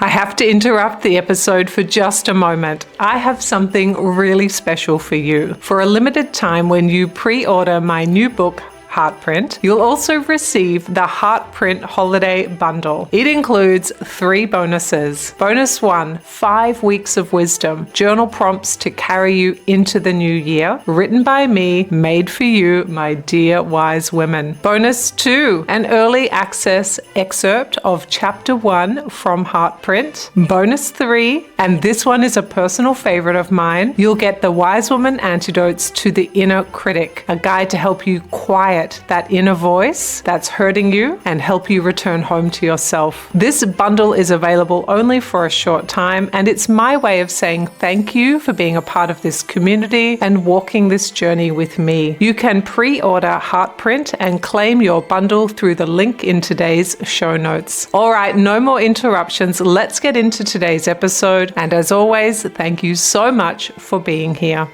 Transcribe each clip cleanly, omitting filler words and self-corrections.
I have to interrupt the episode for just a moment. I have something really special for you. For a limited time, when you pre-order my new book, HeartPrint, you'll also receive the HeartPrint Holiday Bundle. It includes 3 bonuses. Bonus 1, 5 weeks of wisdom, journal prompts to carry you into the new year, written by me, made for you, my dear wise women. Bonus 2, an early access excerpt of Chapter 1 from HeartPrint. Bonus 3, and this one is a personal favorite of mine, you'll get the Wise Woman Antidotes to the Inner Critic, a guide to help you quiet that inner voice that's hurting you and help you return home to yourself. This bundle is available only for a short time, and it's my way of saying thank you for being a part of this community and walking this journey with me. You can pre-order HeartPrint and claim your bundle through the link in today's show notes. All right, no more interruptions. Let's get into today's episode. And as always, thank you so much for being here.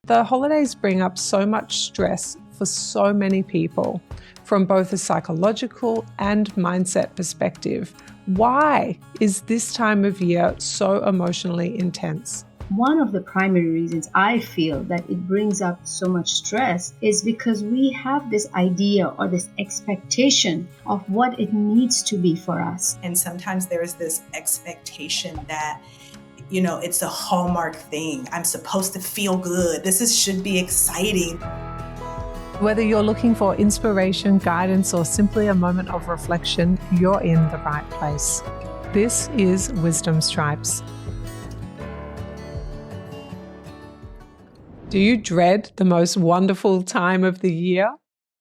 The holidays bring up so much stress for so many people, from both a psychological and mindset perspective. Why is this time of year so emotionally intense? One of the primary reasons I feel that it brings up so much stress is because we have this idea or this expectation of what it needs to be for us. And sometimes there's this expectation that it's a hallmark thing. I'm supposed to feel good. Should be exciting. Whether you're looking for inspiration, guidance, or simply a moment of reflection, you're in the right place. This is Wisdom Stripes. Do you dread the most wonderful time of the year?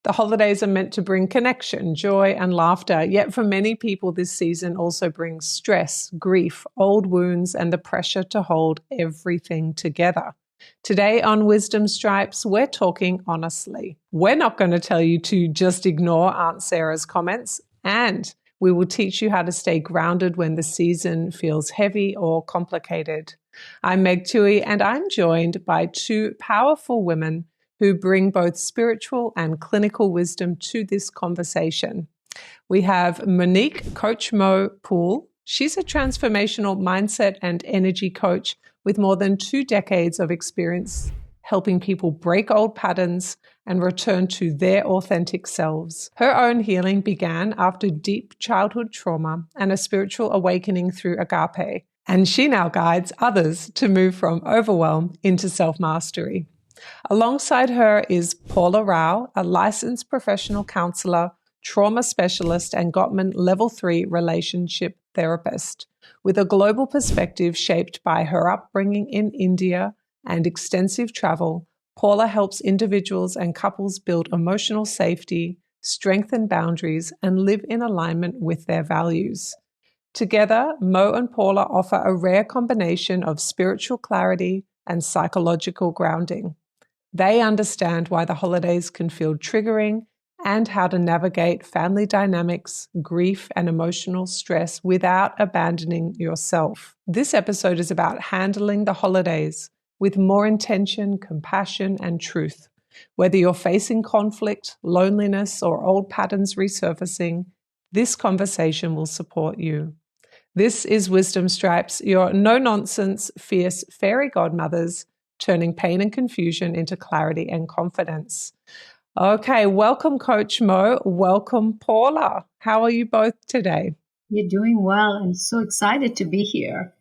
The holidays are meant to bring connection, joy, and laughter, yet for many people this season also brings stress, grief, old wounds, and the pressure to hold everything together. Today on Wisdom Stripes, we're talking honestly. We're not going to tell you to just ignore Aunt Sarah's comments, and we will teach you how to stay grounded when the season feels heavy or complicated. I'm Meg Tuohey, and I'm joined by 2 powerful women who bring both spiritual and clinical wisdom to this conversation. We have Monique Coach Mo Poole. She's a transformational mindset and energy coach with more than 2 decades of experience helping people break old patterns and return to their authentic selves. Her own healing began after deep childhood trauma and a spiritual awakening through agape, and she now guides others to move from overwhelm into self-mastery. Alongside her is Paula Rao, a licensed professional counselor, trauma specialist, and Gottman Level 3 relationship therapist. With a global perspective shaped by her upbringing in India and extensive travel, Paula helps individuals and couples build emotional safety, strengthen boundaries, and live in alignment with their values. Together, Mo and Paula offer a rare combination of spiritual clarity and psychological grounding. They understand why the holidays can feel triggering and how to navigate family dynamics, grief, and emotional stress without abandoning yourself. This episode is about handling the holidays with more intention, compassion, and truth. Whether you're facing conflict, loneliness, or old patterns resurfacing, this conversation will support you. This is Wisdom Stripes, your no-nonsense, fierce fairy godmothers, turning pain and confusion into clarity and confidence. Okay, welcome Coach Mo, welcome Paula. How are you both today? You're doing well and so excited to be here.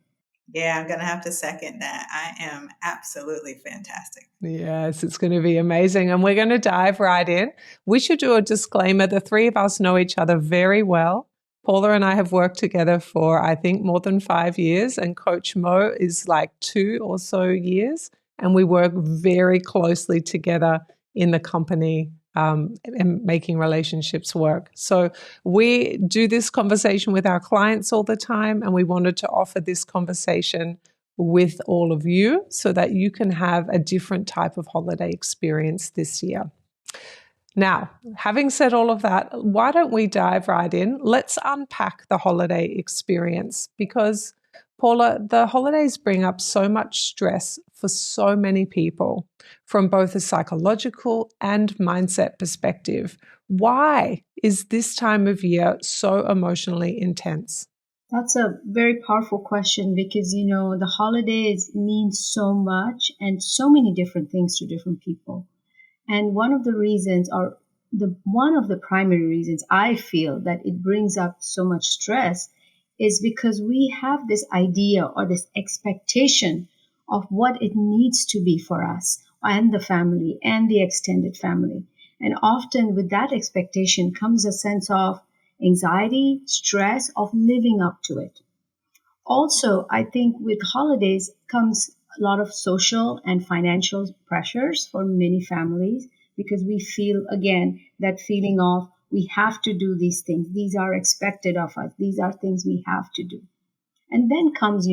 Yeah, I'm going to have to second that. I am absolutely fantastic. Yes, it's going to be amazing. And we're going to dive right in. We should do a disclaimer. The 3 of us know each other very well. Paula and I have worked together for, I think, more than 5 years, and Coach Mo is like 2 or so years. And we work very closely together in the company and making relationships work. So we do this conversation with our clients all the time, and we wanted to offer this conversation with all of you so that you can have a different type of holiday experience this year. Now, having said all of that, why don't we dive right in? Let's unpack the holiday experience, because Paula, the holidays bring up so much stress for so many people from both a psychological and mindset perspective. Why is this time of year so emotionally intense? That's a very powerful question because, the holidays mean so much and so many different things to different people. And one of the reasons, or one of the primary reasons I feel that it brings up so much stress is because we have this idea or this expectation of what it needs to be for us and the family and the extended family. And often with that expectation comes a sense of anxiety, stress of living up to it. Also, I think with holidays comes a lot of social and financial pressures for many families because we feel, again, that feeling of we have to do these things. These are expected of us. These are things we have to do. And then comes,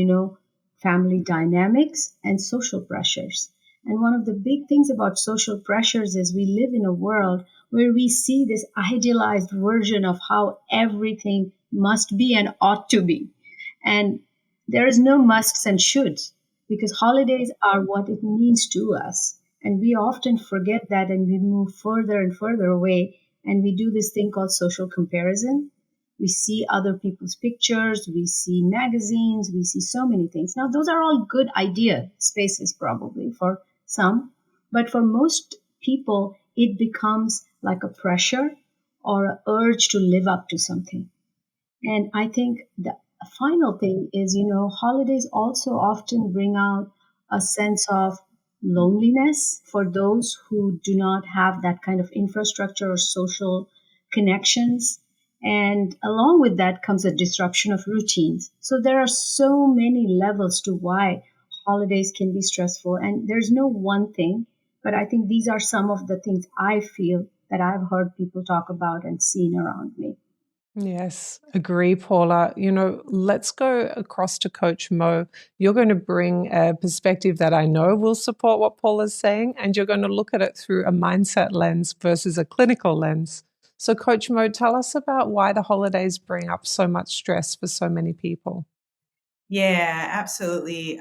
family dynamics and social pressures. And one of the big things about social pressures is we live in a world where we see this idealized version of how everything must be and ought to be. And there is no musts and shoulds because holidays are what it means to us. And we often forget that and we move further and further away. And we do this thing called social comparison. We see other people's pictures, we see magazines, we see so many things. Now, those are all good idea spaces probably for some, but for most people, it becomes like a pressure or an urge to live up to something. And I think the final thing is, holidays also often bring out a sense of loneliness for those who do not have that kind of infrastructure or social connections. And along with that comes a disruption of routines. So there are so many levels to why holidays can be stressful. And there's no one thing, but I think these are some of the things I feel that I've heard people talk about and seen around me. Yes, agree, Paula. Let's go across to Coach Mo. You're going to bring a perspective that I know will support what Paula's saying, and you're going to look at it through a mindset lens versus a clinical lens. So, Coach Mo, tell us about why the holidays bring up so much stress for so many people. Yeah, absolutely.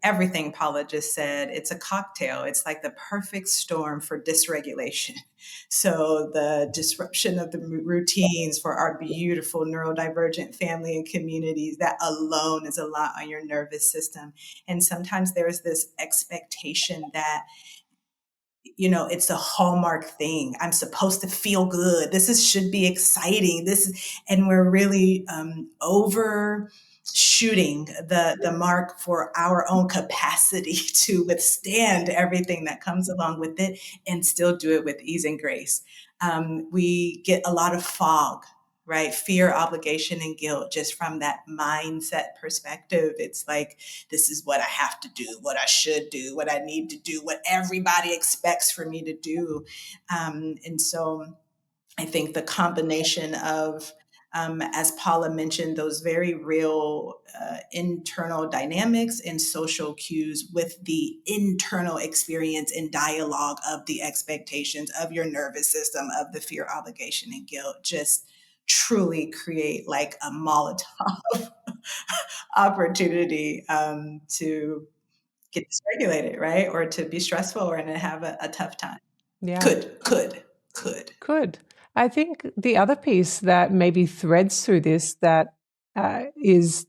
Everything Paula just said, it's a cocktail. It's like the perfect storm for dysregulation. So the disruption of the routines for our beautiful neurodivergent family and communities, that alone is a lot on your nervous system. And sometimes there's this expectation that it's a hallmark thing. I'm supposed to feel good. Should be exciting. And we're really overshooting the mark for our own capacity to withstand everything that comes along with it and still do it with ease and grace. We get a lot of fog, right? Fear, obligation, and guilt just from that mindset perspective. It's like, this is what I have to do, what I should do, what I need to do, what everybody expects for me to do. And so I think the combination of, as Paula mentioned, those very real internal dynamics and social cues with the internal experience and dialogue of the expectations of your nervous system, of the fear, obligation, and guilt, just truly create like a Molotov opportunity to get dysregulated, right? Or to be stressful or to have a tough time. Yeah. Could. I think the other piece that maybe threads through this is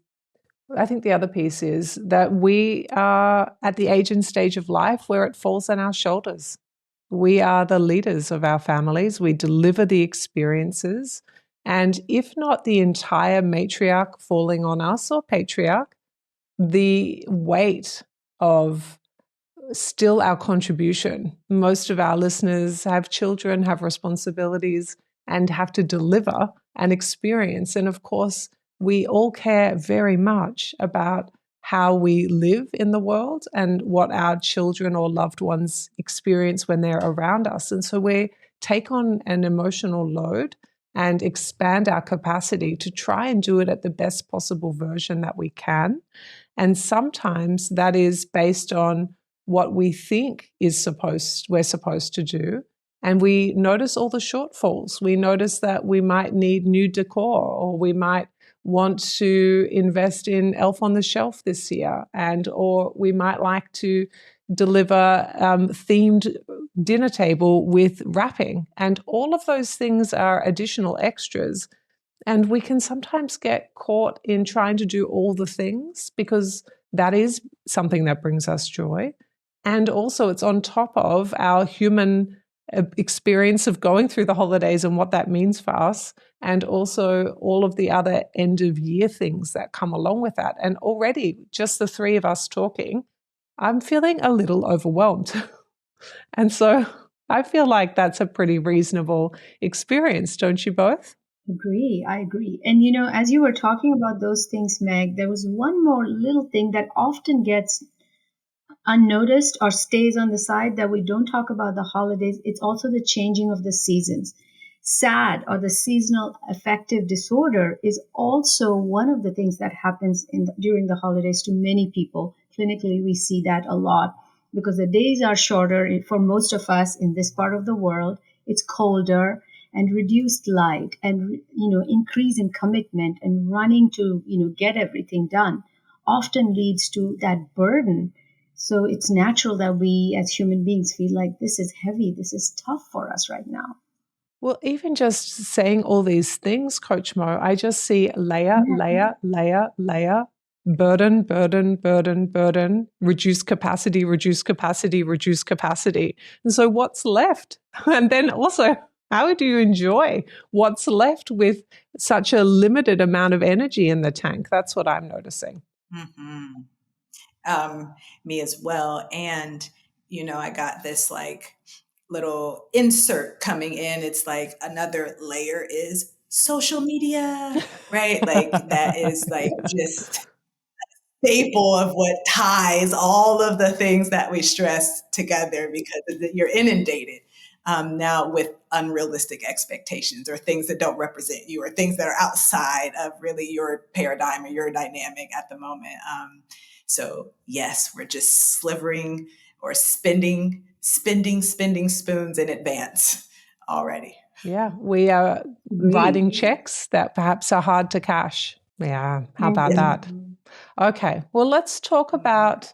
that we are at the age and stage of life where it falls on our shoulders. We are the leaders of our families. We deliver the experiences. And if not the entire matriarch falling on us or patriarch, the weight of still our contribution. Most of our listeners have children, have responsibilities, and have to deliver an experience. And of course, we all care very much about how we live in the world and what our children or loved ones experience when they're around us. And so we take on an emotional load and expand our capacity to try and do it at the best possible version that we can. And sometimes that is based on what we think we're supposed to do. And we notice all the shortfalls. We notice that we might need new decor, or we might want to invest in Elf on the Shelf this year, or we might like to deliver themed dinner table with wrapping. And all of those things are additional extras. And we can sometimes get caught in trying to do all the things because that is something that brings us joy. And also it's on top of our human experience of going through the holidays and what that means for us, and also all of the other end of year things that come along with that. And already just the three of us talking, I'm feeling a little overwhelmed. And so I feel like that's a pretty reasonable experience, don't you both? I agree. And as you were talking about those things, Meg, there was one more little thing that often gets unnoticed or stays on the side that we don't talk about the holidays. It's also the changing of the seasons. SAD, or the seasonal affective disorder, is also one of the things that happens during the holidays to many people. Clinically, we see that a lot because the days are shorter for most of us in this part of the world. It's colder, and reduced light, and increase in commitment and running to get everything done often leads to that burden. So it's natural that we as human beings feel like this is heavy, this is tough for us right now. Well, even just saying all these things, Coach Mo, I just see layer, burden, burden, burden, burden, reduce capacity, reduce capacity, reduce capacity. And so what's left? And then also, how do you enjoy what's left with such a limited amount of energy in the tank? That's what I'm noticing. Mm-hmm. Me as well. And, I got this little insert coming in. It's like another layer is social media, right? Like that is like just a staple of what ties all of the things that we stress together because you're inundated now with unrealistic expectations or things that don't represent you or things that are outside of really your paradigm or your dynamic at the moment. So yes, we're just slivering or spending spoons in advance already. Yeah, we are writing checks that perhaps are hard to cash. Yeah, how about that? Okay, well, let's talk about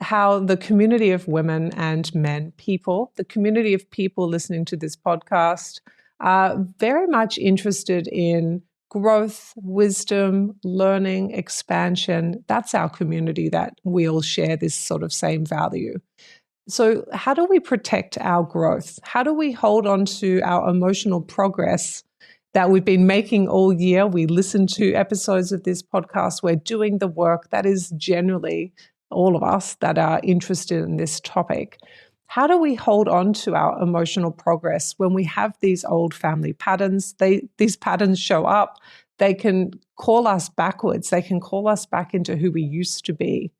how the community of women and men, the community of people listening to this podcast, are very much interested in growth, wisdom, learning, expansion. That's our community, that we all share this sort of same value. So how do we protect our growth? How do we hold on to our emotional progress that we've been making all year? We listen to episodes of this podcast. We're doing the work. That is generally all of us that are interested in this topic. How do we hold on to our emotional progress when we have these old family patterns? These patterns show up. They can call us backwards. They can call us back into who we used to be.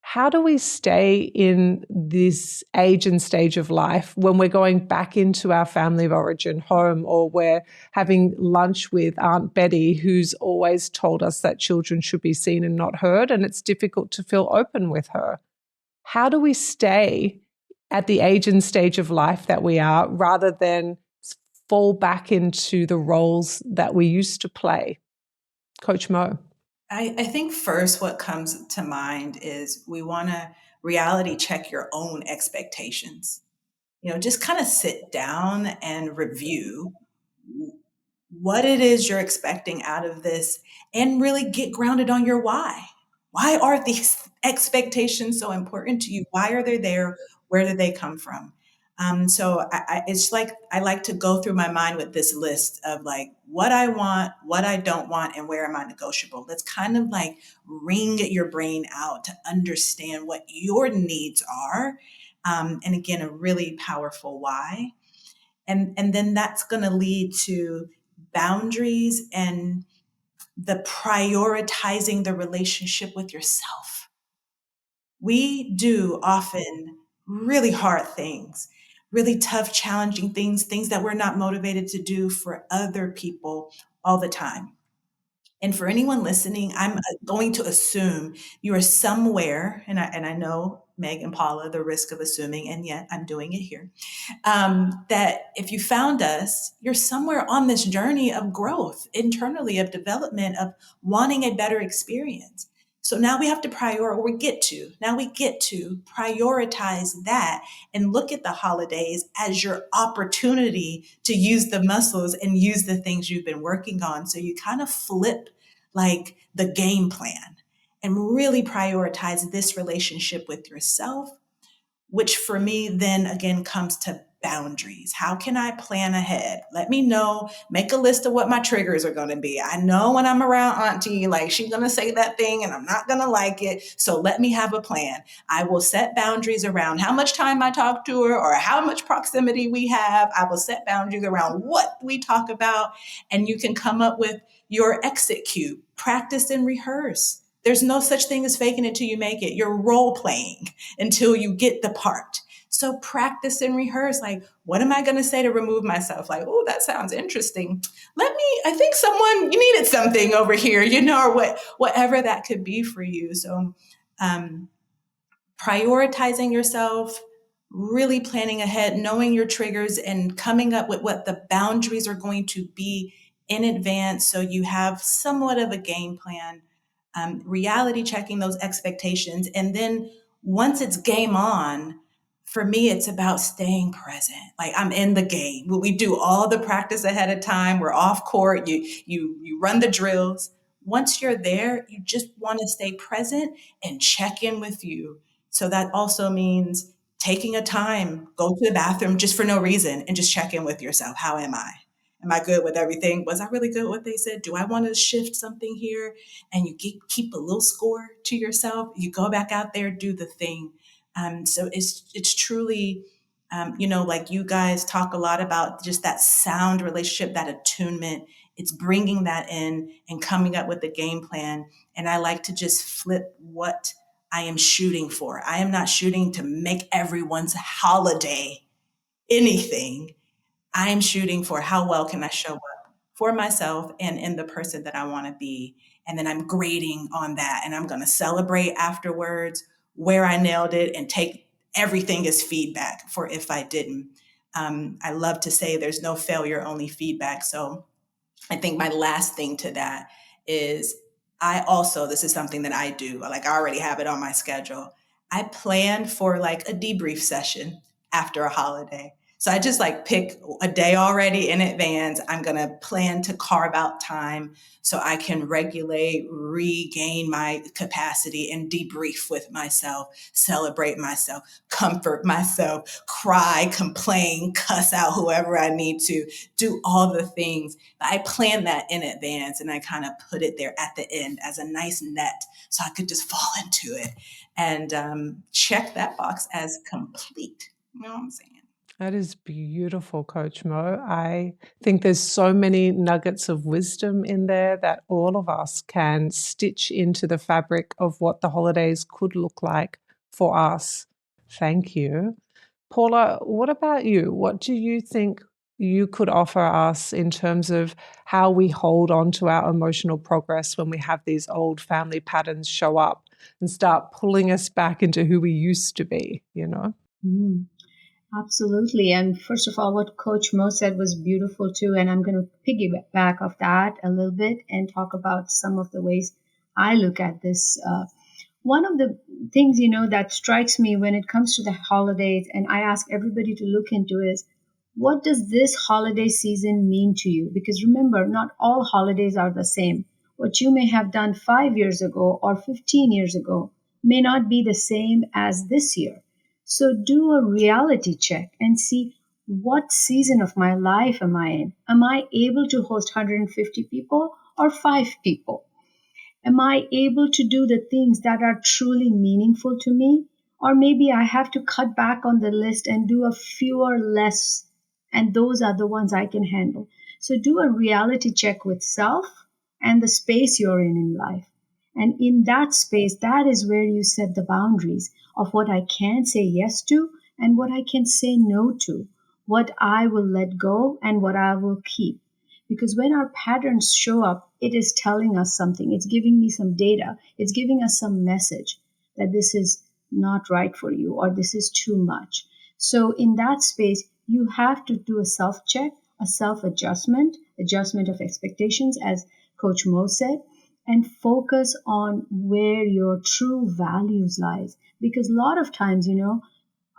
How do we stay in this age and stage of life when we're going back into our family of origin home, or we're having lunch with Aunt Betty, who's always told us that children should be seen and not heard, and it's difficult to feel open with her? How do we stay at the age and stage of life that we are rather than fall back into the roles that we used to play? Coach Mo. I think first what comes to mind is we want to reality check your own expectations. Just kind of sit down and review what it is you're expecting out of this and really get grounded on your why. Why are these expectations so important to you? Why are they there? Where do they come from? So it's like I like to go through my mind with this list of like what I want, what I don't want, and where am I negotiable. Let's kind of like wring your brain out to understand what your needs are. And again, a really powerful why. And then that's going to lead to boundaries and the prioritizing the relationship with yourself. We do often really hard things, really tough, challenging things that we're not motivated to do for other people all the time. And for anyone listening, I'm going to assume you are somewhere, and I know Meg and Paula, the risk of assuming, and yet I'm doing it here, that if you found us, you're somewhere on this journey of growth internally, of development, of wanting a better experience. So now we have to now we get to prioritize that and look at the holidays as your opportunity to use the muscles and use the things you've been working on. So you kind of flip like the game plan and really prioritize this relationship with yourself, which for me then again comes to boundaries. How can I plan ahead? Let me know, make a list of what my triggers are going to be. I know when I'm around auntie, like she's going to say that thing and I'm not going to like it. So let me have a plan. I will set boundaries around how much time I talk to her or how much proximity we have. I will set boundaries around what we talk about, and you can come up with your exit cue. Practice and rehearse. There's no such thing as faking it till you make it. You're role playing until you get the part. So practice and rehearse. Like, what am I going to say to remove myself? Like, oh, that sounds interesting. I think you needed something over here, or whatever that could be for you. So prioritizing yourself, really planning ahead, knowing your triggers and coming up with what the boundaries are going to be in advance. So you have somewhat of a game plan, reality checking those expectations. And then once it's game on, for me, it's about staying present. Like I'm in the game. We do all the practice ahead of time. We're off court. You run the drills. Once you're there, you just want to stay present and check in with you. So that also means taking a time, go to the bathroom just for no reason and just check in with yourself. How am I? Am I good with everything? Was I really good with what they said? Do I want to shift something here? And you keep a little score to yourself. You go back out there, do the thing. So it's truly, like you guys talk a lot about just that sound relationship, that attunement. It's bringing that in and coming up with a game plan. And I like to just flip what I am shooting for. I am not shooting to make everyone's holiday anything. I am shooting for how well can I show up for myself and in the person that I want to be. And then I'm grading on that and I'm going to celebrate afterwards where I nailed it and take everything as feedback for if I didn't. I love to say there's no failure, only feedback. So I think my last thing to that is this is something that I do, like I already have it on my schedule. I plan for like a debrief session after a holiday. So I just like pick a day already in advance. I'm going to plan to carve out time so I can regulate, regain my capacity and debrief with myself, celebrate myself, comfort myself, cry, complain, cuss out whoever I need to, do all the things. I plan that in advance and I kind of put it there at the end as a nice net so I could just fall into it and check that box as complete. You know what I'm saying? That is beautiful, Coach Mo. I think there's so many nuggets of wisdom in there that all of us can stitch into the fabric of what the holidays could look like for us. Thank you. Paula, what about you? What do you think you could offer us in terms of how we hold on to our emotional progress when we have these old family patterns show up and start pulling us back into who we used to be, Mm. Absolutely. And first of all, what Coach Mo said was beautiful too. And I'm going to piggyback off that a little bit and talk about some of the ways I look at this. One of the things, that strikes me when it comes to the holidays, and I ask everybody to look into is, what does this holiday season mean to you? Because remember, not all holidays are the same. What you may have done 5 years ago or 15 years ago may not be the same as this year. So do a reality check and see, what season of my life am I in? Am I able to host 150 people or 5 people? Am I able to do the things that are truly meaningful to me? Or maybe I have to cut back on the list and do a fewer less, and those are the ones I can handle. So do a reality check with self and the space you're in life. And in that space, that is where you set the boundaries of what I can say yes to and what I can say no to, what I will let go and what I will keep. Because when our patterns show up, it is telling us something. It's giving me some data. It's giving us some message that this is not right for you or this is too much. So in that space, you have to do a self-check, a self-adjustment, adjustment of expectations, as Coach Mo said, and focus on where your true values lies. Because a lot of times,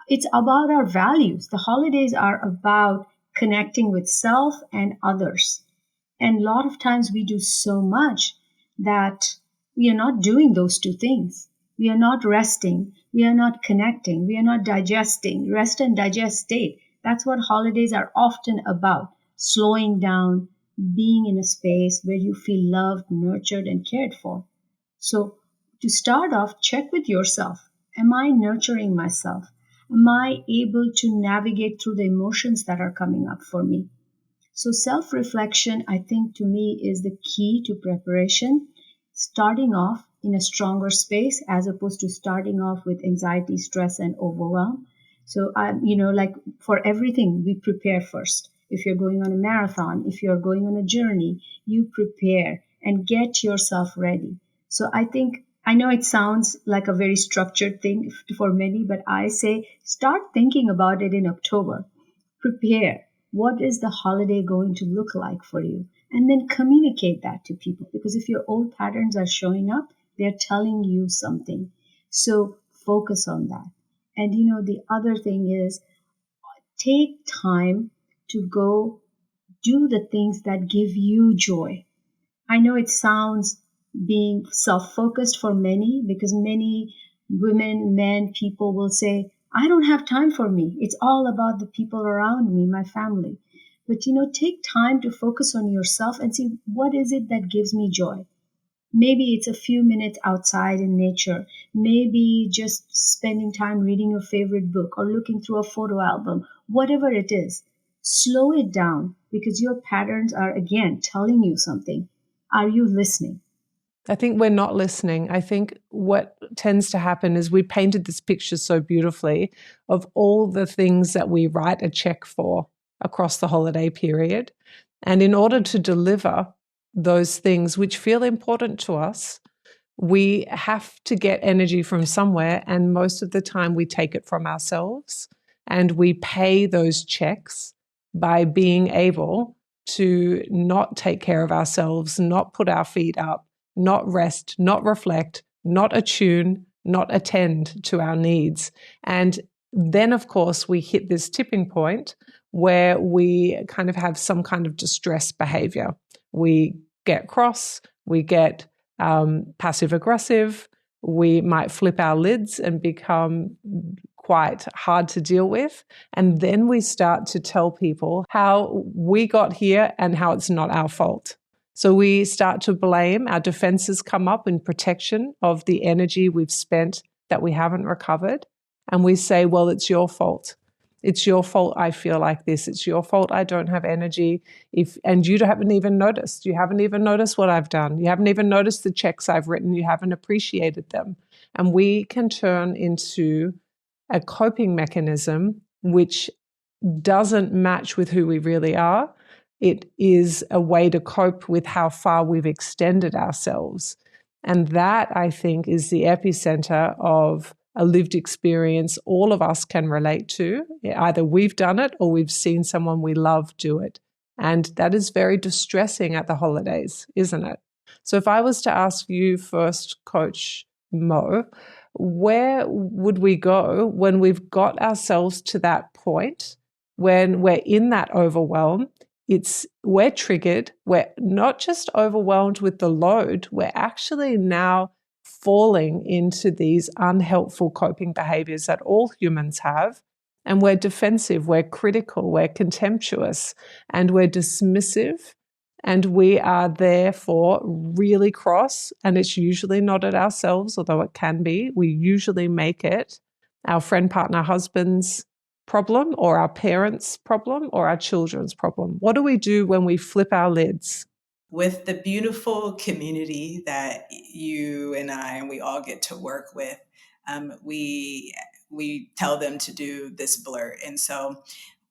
it's about our values. The holidays are about connecting with self and others. And a lot of times we do so much that we are not doing those two things. We are not resting. We are not connecting. We are not digesting. Rest and digest state. That's what holidays are often about. Slowing down, being in a space where you feel loved, nurtured, and cared for. So to start off, check with yourself. Am I nurturing myself? Am I able to navigate through the emotions that are coming up for me? So self-reflection, I think, to me is the key to preparation, starting off in a stronger space as opposed to starting off with anxiety, stress, and overwhelm. So, like for everything, we prepare first. If you're going on a marathon, if you're going on a journey, you prepare and get yourself ready. So I know it sounds like a very structured thing for many, but I say start thinking about it in October. Prepare. What is the holiday going to look like for you? And then communicate that to people. Because if your old patterns are showing up, they're telling you something. So focus on that. And the other thing is take time to go do the things that give you joy. I know it sounds being self-focused for many, because many women, men, people will say, I don't have time for me. It's all about the people around me, my family. But, take time to focus on yourself and see, what is it that gives me joy? Maybe it's a few minutes outside in nature. Maybe just spending time reading your favorite book or looking through a photo album, whatever it is. Slow it down, because your patterns are, again, telling you something. Are you listening? I think we're not listening. I think what tends to happen is we painted this picture so beautifully of all the things that we write a check for across the holiday period. And in order to deliver those things which feel important to us, we have to get energy from somewhere. And most of the time we take it from ourselves, and we pay those checks by being able to not take care of ourselves, not put our feet up, not rest, not reflect, not attune, not attend to our needs. And then, of course, we hit this tipping point where we kind of have some kind of distress behavior. We get cross, we get passive aggressive, we might flip our lids and become quite hard to deal with. And then we start to tell people how we got here and how it's not our fault. So we start to blame. Our defenses come up in protection of the energy we've spent that we haven't recovered. And we say, well, it's your fault. It's your fault I feel like this. It's your fault I don't have energy. And you haven't even noticed. You haven't even noticed what I've done. You haven't even noticed the checks I've written. You haven't appreciated them. And we can turn into a coping mechanism which doesn't match with who we really are. It is a way to cope with how far we've extended ourselves. And that, I think, is the epicenter of a lived experience all of us can relate to. Either we've done it or we've seen someone we love do it. And that is very distressing at the holidays, isn't it? So if I was to ask you first, Coach Mo, where would we go when we've got ourselves to that point, when we're in that overwhelm? We're triggered. We're not just overwhelmed with the load. We're actually now falling into these unhelpful coping behaviors that all humans have. And we're defensive, we're critical, we're contemptuous, and we're dismissive. And we are therefore really cross. And it's usually not at ourselves, although it can be. We usually make it our friend, partner, husband's problem, or our parents' problem, or our children's problem. What do we do when we flip our lids? With the beautiful community that you and I and we all get to work with, we tell them to do this blurt. And so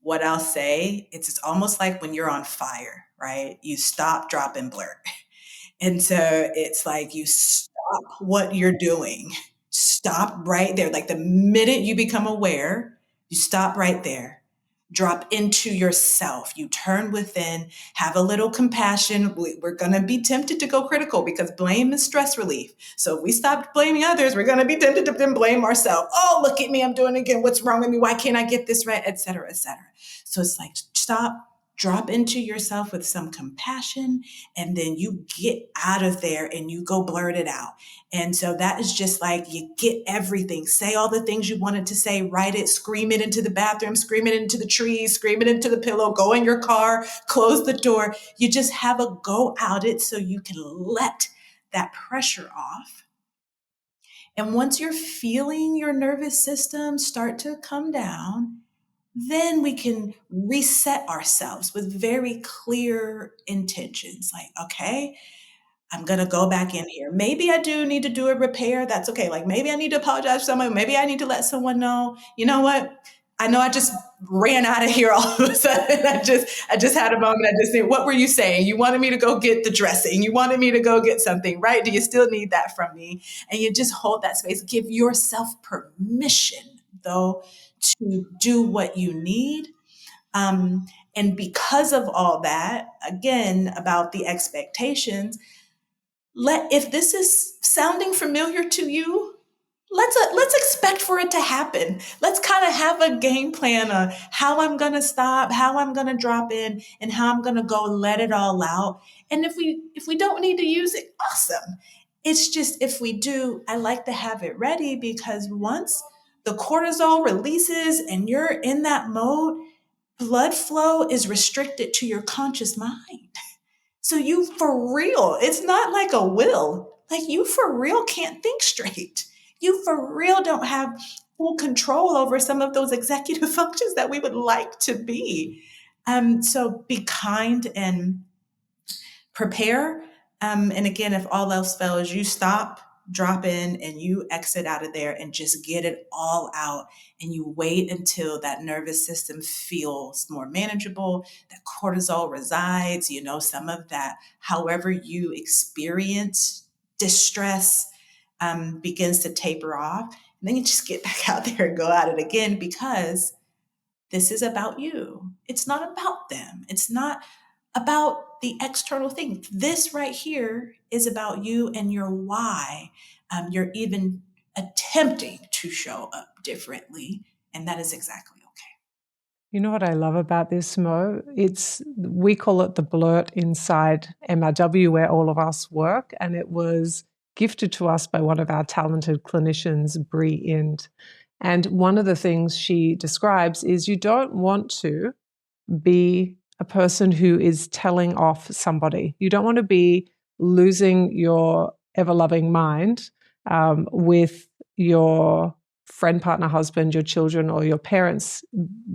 what I'll say, it's almost like when you're on fire, right? You stop, drop, and blurt. And so it's like you stop what you're doing. Stop right there. Like the minute you become aware, you stop right there. Drop into yourself. You turn within, have a little compassion. We're going to be tempted to go critical because blame is stress relief. So if we stop blaming others, we're going to be tempted to then blame ourselves. Oh, look at me. I'm doing it again. What's wrong with me? Why can't I get this right? Et cetera, et cetera. So it's like, stop, drop into yourself with some compassion, and then you get out of there and you go blurt it out. And so that is just like you get everything, say all the things you wanted to say, write it, scream it into the bathroom, scream it into the trees, scream it into the pillow, go in your car, close the door. You just have a go out it so you can let that pressure off. And once you're feeling your nervous system start to come down, then we can reset ourselves with very clear intentions. Like, okay, I'm going to go back in here. Maybe I do need to do a repair. That's okay. Like maybe I need to apologize to someone. Maybe I need to let someone know, you know what? I know I just ran out of here all of a sudden. I just had a moment. I just said, what were you saying? You wanted me to go get the dressing. You wanted me to go get something, right? Do you still need that from me? And you just hold that space. Give yourself permission, though, to do what you need. And because of all that, again, about the expectations, if this is sounding familiar to you, let's expect for it to happen. Let's kind of have a game plan of how I'm going to stop, how I'm going to drop in, and how I'm going to go let it all out. And if we don't need to use it, awesome. It's just if we do, I like to have it ready, because once the cortisol releases and you're in that mode, blood flow is restricted to your conscious mind. So you for real, it's not like a will, like you for real can't think straight. You for real don't have full control over some of those executive functions that we would like to be. So be kind and prepare. And again, if all else fails, you stop, drop in, and you exit out of there and just get it all out. And you wait until that nervous system feels more manageable, that cortisol resides, some of that, however you experience distress begins to taper off. And then you just get back out there and go at it again, because this is about you. It's not about them. It's not about the external thing. This right here is about you and your why. You're even attempting to show up differently, and that is exactly okay. You know what I love about this, Mo? We call it the Blurt inside MRW, where all of us work, and it was gifted to us by one of our talented clinicians, Bree Ind. And one of the things she describes is you don't want to be a person who is telling off somebody. You don't want to be losing your ever-loving mind with your friend, partner, husband, your children, or your parents.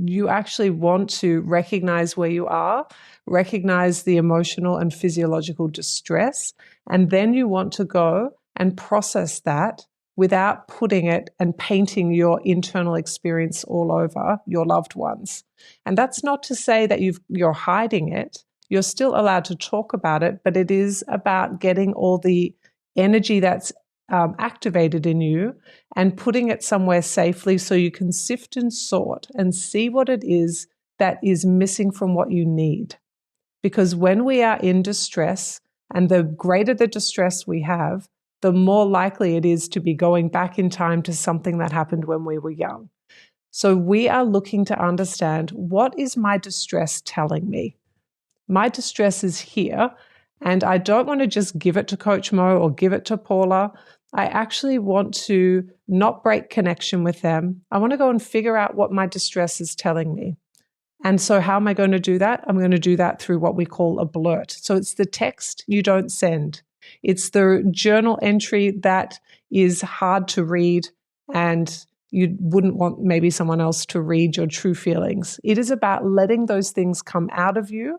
You actually want to recognize where you are, recognize the emotional and physiological distress, and then you want to go and process that without putting it and painting your internal experience all over your loved ones. And that's not to say that you're hiding it. You're still allowed to talk about it, but it is about getting all the energy that's activated in you and putting it somewhere safely so you can sift and sort and see what it is that is missing from what you need. Because when we are in distress, and the greater the distress we have, the more likely it is to be going back in time to something that happened when we were young. So we are looking to understand, what is my distress telling me? My distress is here, and I don't want to just give it to Coach Mo or give it to Paula. I actually want to not break connection with them. I want to go and figure out what my distress is telling me. And so how am I going to do that? I'm going to do that through what we call a blurt. So it's the text you don't send. It's the journal entry that is hard to read, and you wouldn't want maybe someone else to read your true feelings. It is about letting those things come out of you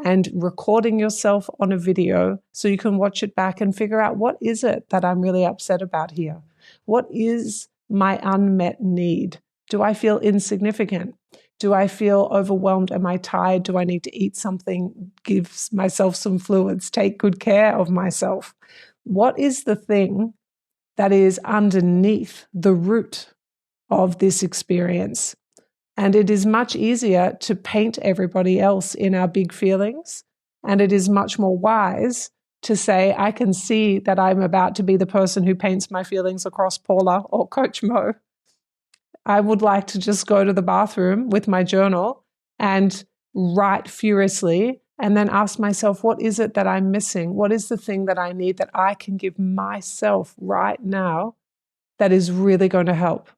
and recording yourself on a video so you can watch it back and figure out, what is it that I'm really upset about here? What is my unmet need? Do I feel insignificant? Do I feel overwhelmed? Am I tired? Do I need to eat something? Give myself some fluids, take good care of myself. What is the thing that is underneath the root of this experience? And it is much easier to paint everybody else in our big feelings. And it is much more wise to say, I can see that I'm about to be the person who paints my feelings across Paula or Coach Mo. I would like to just go to the bathroom with my journal and write furiously and then ask myself, what is it that I'm missing? What is the thing that I need that I can give myself right now that is really going to help?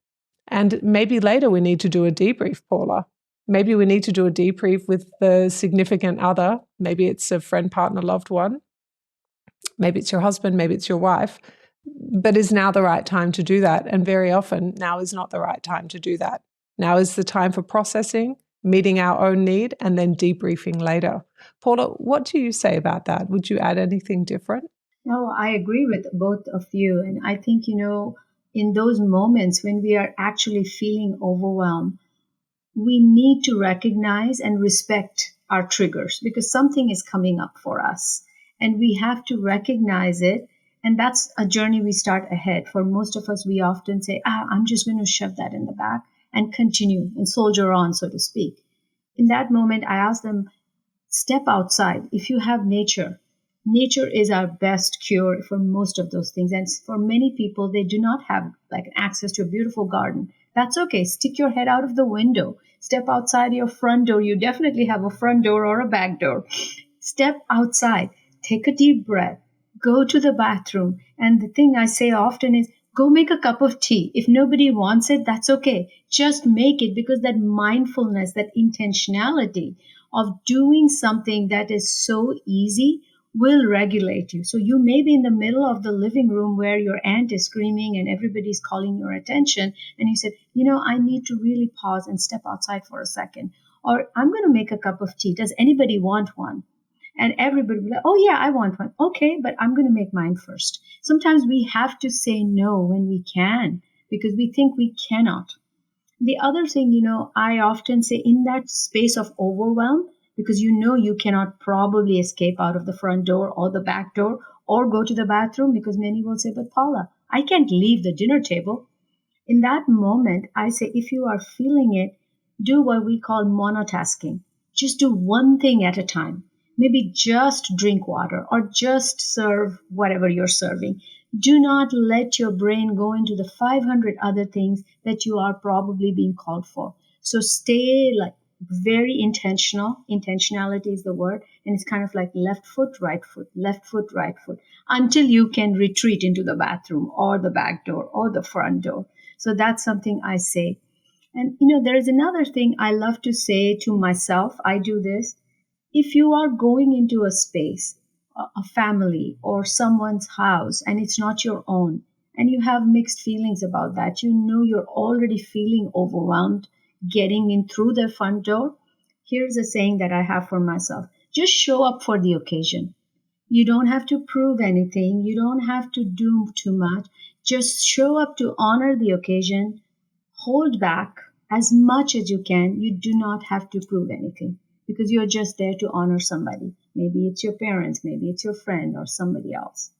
And maybe later we need to do a debrief, Paula. Maybe we need to do a debrief with the significant other. Maybe it's a friend, partner, loved one. Maybe it's your husband, maybe it's your wife. But is now the right time to do that? And very often, now is not the right time to do that. Now is the time for processing, meeting our own need, and then debriefing later. Paula, what do you say about that? Would you add anything different? No, I agree with both of you. And I think, in those moments when we are actually feeling overwhelmed, we need to recognize and respect our triggers because something is coming up for us. And we have to recognize it. And that's a journey we start ahead. For most of us, we often say, I'm just going to shove that in the back and continue and soldier on, so to speak. In that moment, I ask them, step outside. If you have nature is our best cure for most of those things. And for many people, they do not have access to a beautiful garden. That's okay. Stick your head out of the window. Step outside your front door. You definitely have a front door or a back door. Step outside. Take a deep breath. Go to the bathroom. And the thing I say often is, go make a cup of tea. If nobody wants it, that's okay. Just make it, because that mindfulness, that intentionality of doing something that is so easy will regulate you. So you may be in the middle of the living room where your aunt is screaming and everybody's calling your attention. And you said, I need to really pause and step outside for a second. Or I'm going to make a cup of tea. Does anybody want one? And everybody will be like, oh yeah, I want one. Okay, but I'm going to make mine first. Sometimes we have to say no when we can because we think we cannot. The other thing, I often say in that space of overwhelm, because you cannot probably escape out of the front door or the back door or go to the bathroom, because many will say, but Paula, I can't leave the dinner table. In that moment, I say, if you are feeling it, do what we call monotasking. Just do one thing at a time. Maybe just drink water or just serve whatever you're serving. Do not let your brain go into the 500 other things that you are probably being called for. So stay very intentional. Intentionality is the word. And it's kind of like left foot, right foot, until you can retreat into the bathroom or the back door or the front door. So that's something I say. And, there is another thing I love to say to myself. I do this. If you are going into a space, a family or someone's house, and it's not your own, and you have mixed feelings about that, you're already feeling overwhelmed getting in through the front door, here's a saying that I have for myself. Just show up for the occasion. You don't have to prove anything. You don't have to do too much. Just show up to honor the occasion. Hold back as much as you can. You do not have to prove anything, because you're just there to honor somebody. Maybe it's your parents, maybe it's your friend or somebody else.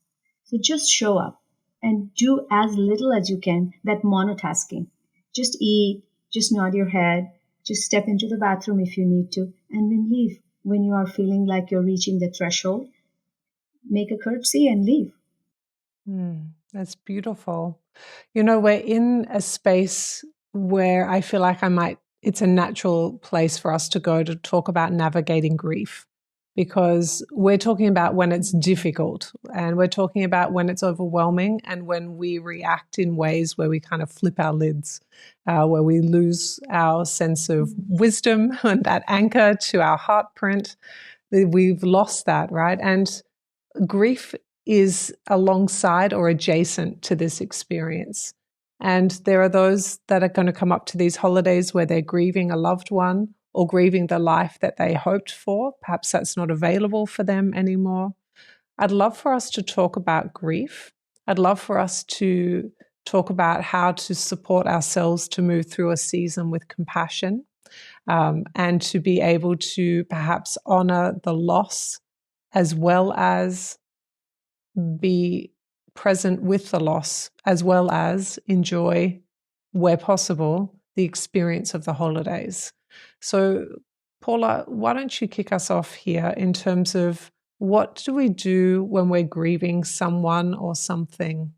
So just show up and do as little as you can, that monotasking. Just eat, just nod your head, just step into the bathroom if you need to, and then leave. When you are feeling like you're reaching the threshold, make a curtsy and leave. That's beautiful. We're in a space where I feel like it's a natural place for us to go to talk about navigating grief, because we're talking about when it's difficult, and we're talking about when it's overwhelming, and when we react in ways where we kind of flip our lids, where we lose our sense of wisdom and that anchor to our HeartPrint. We've lost that, right? And grief is alongside or adjacent to this experience. And there are those that are going to come up to these holidays where they're grieving a loved one or grieving the life that they hoped for. Perhaps that's not available for them anymore. I'd love for us to talk about grief. I'd love for us to talk about how to support ourselves to move through a season with compassion. and to be able to perhaps honor the loss as well as be present with the loss, as well as enjoy, where possible, the experience of the holidays. So, Paula, why don't you kick us off here in terms of what do we do when we're grieving someone or something?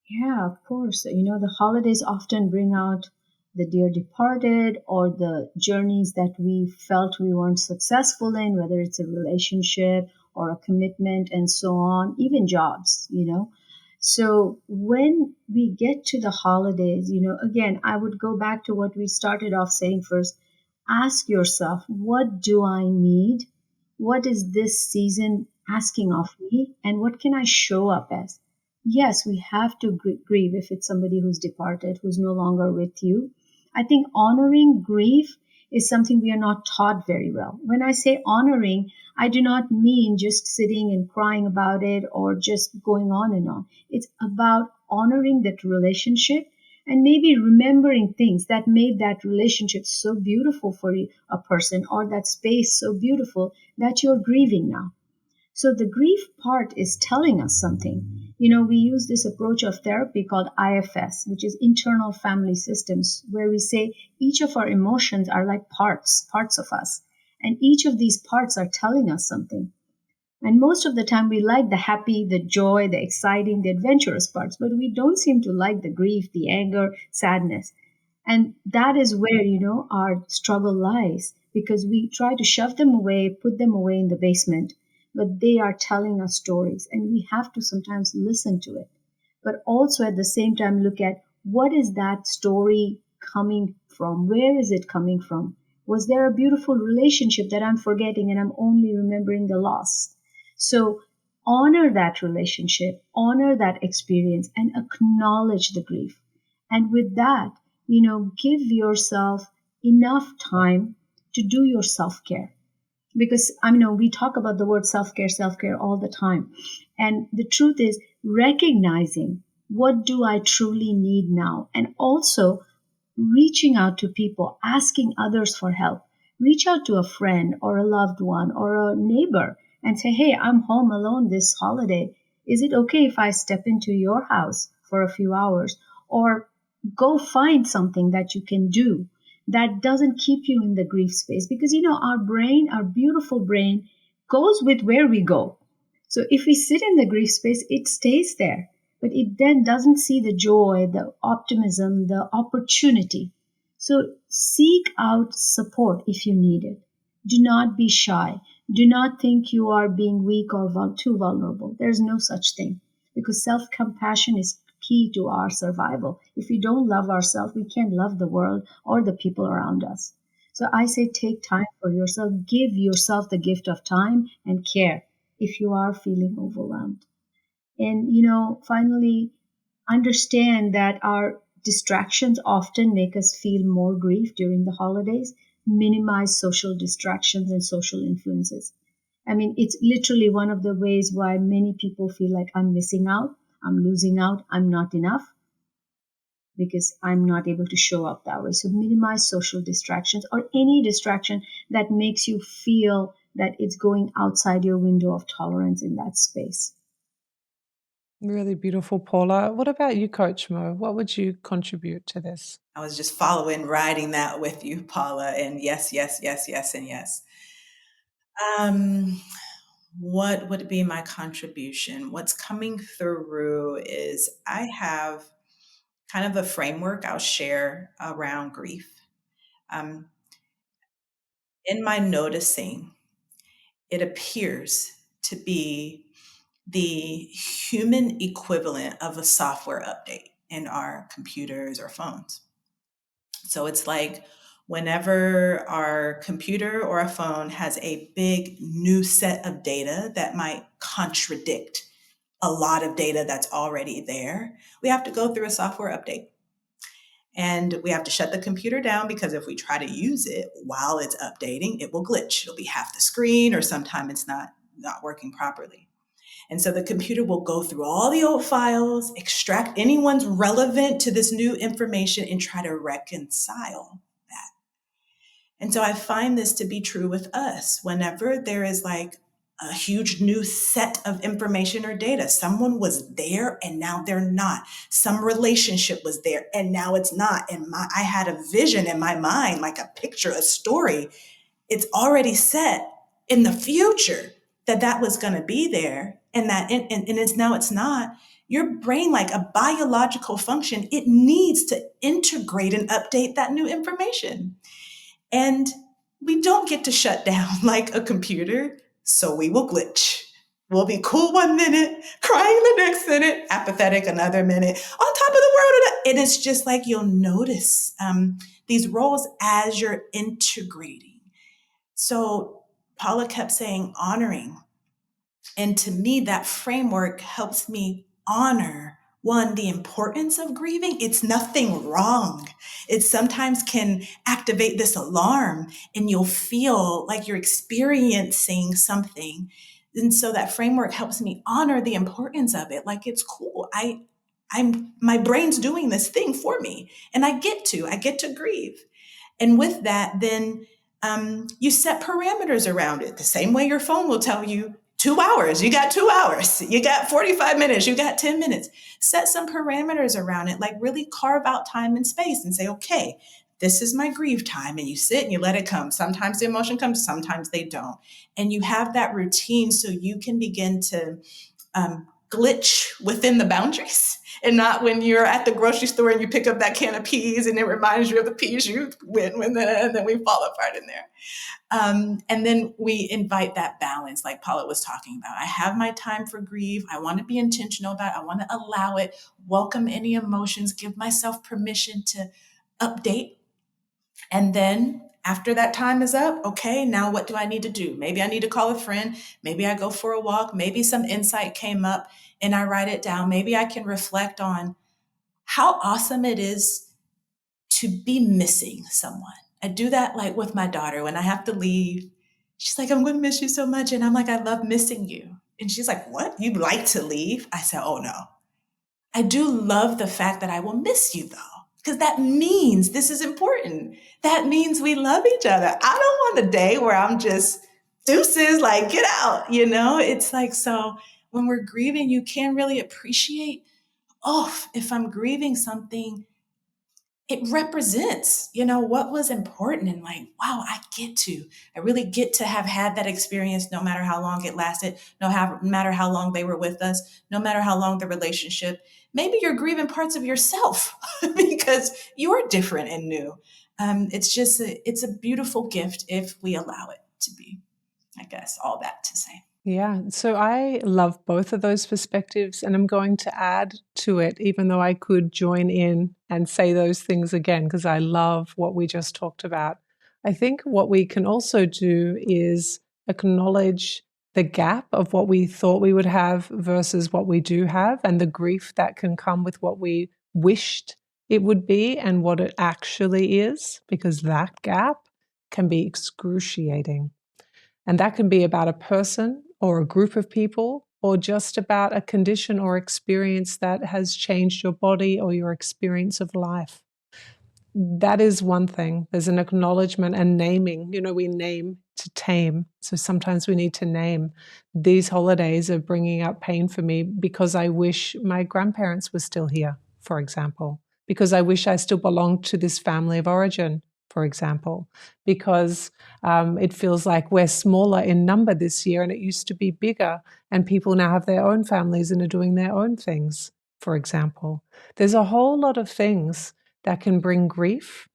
Yeah, of course. The holidays often bring out the dear departed or the journeys that we felt we weren't successful in, whether it's a relationship or a commitment and so on, even jobs. So when we get to the holidays, again, I would go back to what we started off saying first. Ask yourself, what do I need? What is this season asking of me? And what can I show up as? Yes, we have to grieve if it's somebody who's departed, who's no longer with you. I think honoring grief is something we are not taught very well. When I say honoring, I do not mean just sitting and crying about it or just going on and on. It's about honoring that relationship and maybe remembering things that made that relationship so beautiful for a person, or that space so beautiful that you're grieving now. So the grief part is telling us something. We use this approach of therapy called IFS, which is internal family systems, where we say each of our emotions are like parts of us. And each of these parts are telling us something. And most of the time we like the happy, the joy, the exciting, the adventurous parts, but we don't seem to like the grief, the anger, sadness. And that is where, our struggle lies, because we try to shove them away, put them away in the basement, but they are telling us stories and we have to sometimes listen to it. But also at the same time, look at what is that story coming from? Where is it coming from? Was there a beautiful relationship that I'm forgetting and I'm only remembering the loss? So honor that relationship, honor that experience, and acknowledge the grief. And with that, give yourself enough time to do your self-care. Because we talk about the word self-care all the time. And the truth is recognizing what do I truly need now? And also reaching out to people, asking others for help. Reach out to a friend or a loved one or a neighbor and say, hey, I'm home alone this holiday. Is it okay if I step into your house for a few hours? Or go find something that you can do that doesn't keep you in the grief space. Because, our brain, our beautiful brain, goes with where we go. So if we sit in the grief space, it stays there. But it then doesn't see the joy, the optimism, the opportunity. So seek out support if you need it. Do not be shy. Do not think you are being weak or too vulnerable. There's no such thing. Because self-compassion is key to our survival. If we don't love ourselves, we can't love the world or the people around us. So I say take time for yourself. Give yourself the gift of time and care if you are feeling overwhelmed. And, finally, understand that our distractions often make us feel more grief during the holidays. Minimize social distractions and social influences. It's literally one of the ways why many people feel like I'm missing out. I'm losing out, I'm not enough, because I'm not able to show up that way. So minimize social distractions or any distraction that makes you feel that it's going outside your window of tolerance in that space. Really beautiful, Paula. What about you, Coach Mo? What would you contribute to this? I was just riding that with you, Paula, and yes, yes, yes, yes, and yes. What would be my contribution? What's coming through is I have kind of a framework I'll share around grief. In my noticing, it appears to be the human equivalent of a software update in our computers or phones. So it's like whenever our computer or a phone has a big new set of data that might contradict a lot of data that's already there, we have to go through a software update. And we have to shut the computer down because if we try to use it while it's updating, it will glitch. It'll be half the screen or sometimes it's not working properly. And so the computer will go through all the old files, extract anyone's relevant to this new information and try to reconcile that. And so I find this to be true with us. Whenever there is like a huge new set of information or data, someone was there and now they're not. Some relationship was there and now it's not. And I had a vision in my mind, like a picture, a story. It's already set in the future that was going to be there, and it's now it's not. Your brain, like a biological function, it needs to integrate and update that new information. And we don't get to shut down like a computer, so we will glitch. We'll be cool one minute, crying the next minute, apathetic another minute, on top of the world. And it's just like you'll notice these roles as you're integrating. So Paula kept saying honoring. And to me, that framework helps me honor, one, the importance of grieving. It's nothing wrong. It sometimes can activate this alarm and you'll feel like you're experiencing something. And so that framework helps me honor the importance of it. Like, it's cool. My brain's doing this thing for me, and I get to grieve. And with that, then you set parameters around it. The same way your phone will tell you 2 hours, you got 2 hours, you got 45 minutes, you got 10 minutes. Set some parameters around it, like really carve out time and space and say, okay, this is my grieve time. And you sit and you let it come. Sometimes the emotion comes, sometimes they don't. And you have that routine so you can begin to glitch within the boundaries, and not when you're at the grocery store and you pick up that can of peas and it reminds you of the peas you went with, and then we fall apart in there. And then we invite that balance, like Paula was talking about. I have my time for grief. I want to be intentional about it. I want to allow it, welcome any emotions, give myself permission to update. And then after that time is up, okay, now what do I need to do? Maybe I need to call a friend. Maybe I go for a walk. Maybe some insight came up and I write it down. Maybe I can reflect on how awesome it is to be missing someone. I do that like with my daughter when I have to leave. She's like, I'm going to miss you so much. And I'm like, I love missing you. And she's like, what? You'd like to leave? I said, oh no. I do love the fact that I will miss you though, because that means this is important. That means we love each other. I don't want a day where I'm just deuces, like get out, It's like, so when we're grieving, you can really appreciate, if I'm grieving something, it represents, what was important, and like, wow, I really get to have had that experience, no matter how long it lasted, no matter how long they were with us, no matter how long the relationship. Maybe you're grieving parts of yourself because you're different and new. It's a beautiful gift if we allow it to be, I guess, all that to say. Yeah, so I love both of those perspectives, and I'm going to add to it, even though I could join in and say those things again, because I love what we just talked about. I think what we can also do is acknowledge the gap of what we thought we would have versus what we do have, and the grief that can come with what we wished it would be and what it actually is, because that gap can be excruciating. And that can be about a person or a group of people, or just about a condition or experience that has changed your body or your experience of life. That is one thing. There's an acknowledgement and naming. We name to tame. So sometimes we need to name. These holidays are bringing up pain for me because I wish my grandparents were still here, for example, because I wish I still belonged to this family of origin, for example, because it feels like we're smaller in number this year and it used to be bigger, and people now have their own families and are doing their own things, for example. There's a whole lot of things that can bring grief,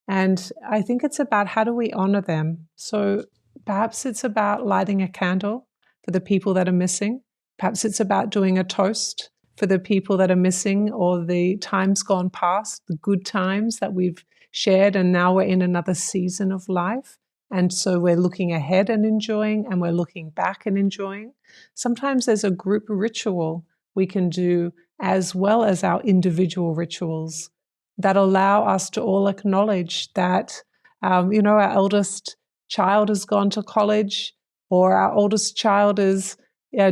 and I think it's about how do we honor them. So perhaps it's about lighting a candle for the people that are missing. Perhaps it's about doing a toast for the people that are missing, or the times gone past, the good times that we've shared, and now we're in another season of life. And so we're looking ahead and enjoying, and we're looking back and enjoying. Sometimes there's a group ritual we can do as well as our individual rituals that allow us to all acknowledge that, our eldest child has gone to college, or our oldest child is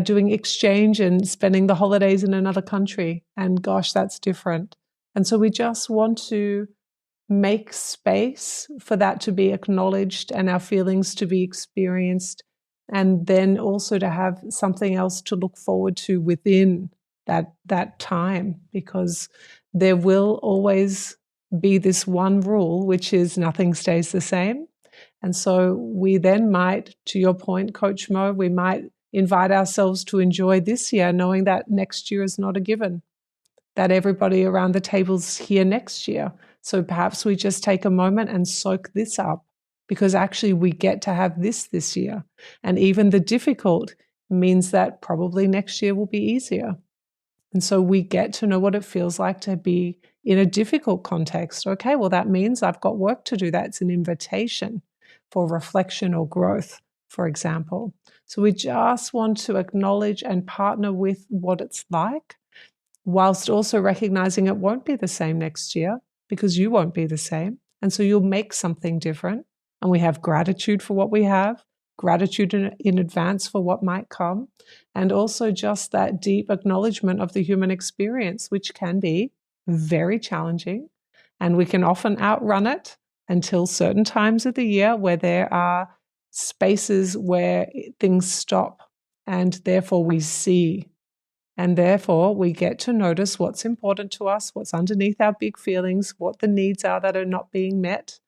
doing exchange and spending the holidays in another country. And gosh, that's different. And so we just want to make space for that to be acknowledged and our feelings to be experienced, and then also to have something else to look forward to within that time, because there will always be this one rule, which is nothing stays the same. And so we then might, to your point, Coach Mo, we might invite ourselves to enjoy this year, knowing that next year is not a given, that everybody around the table's here next year. So perhaps we just take a moment and soak this up, because actually we get to have this year. And even the difficult means that probably next year will be easier. And so we get to know what it feels like to be in a difficult context. Okay, well, that means I've got work to do. That's an invitation for reflection or growth, for example. So we just want to acknowledge and partner with what it's like, whilst also recognizing it won't be the same next year, because you won't be the same. And so you'll make something different. And we have gratitude for what we have, gratitude in advance for what might come, and also just that deep acknowledgement of the human experience, which can be very challenging. And we can often outrun it until certain times of the year where there are spaces where things stop, and therefore we see. And therefore, we get to notice what's important to us, what's underneath our big feelings, what the needs are that are not being met,